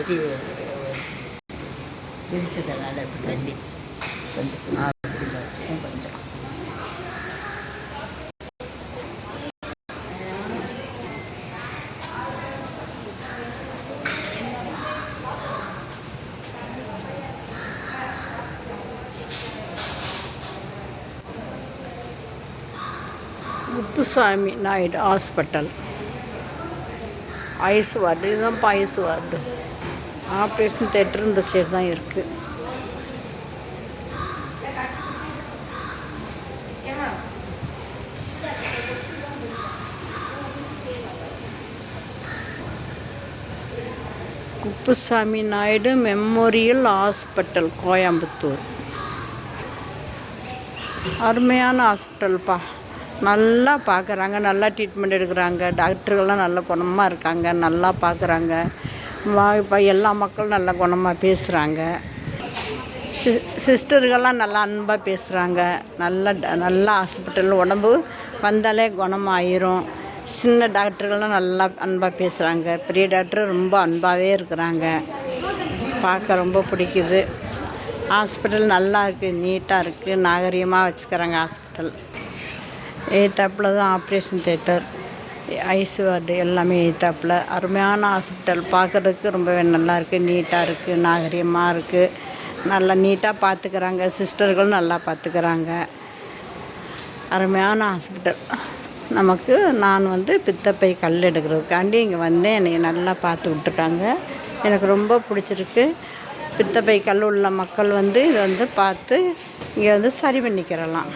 பெரிய பிரித்ததனால இப்படி தள்ளி கொஞ்சம் கொஞ்சம் வச்சேன் கொஞ்சம். Kuppusamy Naidu hospital ice ward. இதுதான்ப்பா ஐஸ் வார்டு. ஆப்ரேஷன் தேட்டர் இந்த சைடு தான் இருக்குது. Kuppusamy Naidu memorial hospital Coimbatore. அருமையான ஹாஸ்பிட்டல்ப்பா. நல்லா பார்க்குறாங்க, நல்லா ட்ரீட்மெண்ட் எடுக்கிறாங்க. டாக்டர்கள்லாம் நல்ல குணமாக இருக்காங்க, நல்லா பார்க்குறாங்க. இப்போ எல்லா மக்களும் நல்ல குணமாக பேசுகிறாங்க. சிஸ்டர்கள்லாம் நல்லா அன்பாக பேசுகிறாங்க. நல்ல ஹாஸ்பிட்டல். உடம்பு வந்தாலே குணமாயிரும். சின்ன டாக்டர்கள்லாம் நல்லா அன்பாக பேசுகிறாங்க. பெரிய டாக்டர் ரொம்ப அன்பாகவே இருக்கிறாங்க. பார்க்க ரொம்ப பிடிக்குது. ஹாஸ்பிட்டல் நல்லா இருக்குது, நீட்டாக இருக்குது, நாகரிகமாக வச்சுக்கிறாங்க ஹாஸ்பிட்டல். எய்த்தாப்பில் தான் ஆப்ரேஷன் தேட்டர், ஐஸ் வார்டு எல்லாமே எய்த்தாப்பில். அருமையான ஹாஸ்பிட்டல். பார்க்குறதுக்கு ரொம்பவே நல்லா இருக்குது, நீட்டாக இருக்குது, நாகரிகமாக இருக்குது. நல்லா நீட்டாக பார்த்துக்கிறாங்க. சிஸ்டர்களும் நல்லா பார்த்துக்கிறாங்க. அருமையான ஹாஸ்பிட்டல். நமக்கு நான் பித்தப்பை கல் எடுக்கிறதுக்காண்டி இங்கே வந்தேன். என்னை நல்லா பார்த்து விட்டுருக்காங்க. எனக்கு ரொம்ப பிடிச்சிருக்கு. பித்தப்பை கல் உள்ள மக்கள் இதை பார்த்து இங்கே சரி பண்ணிக்கிறலாம்.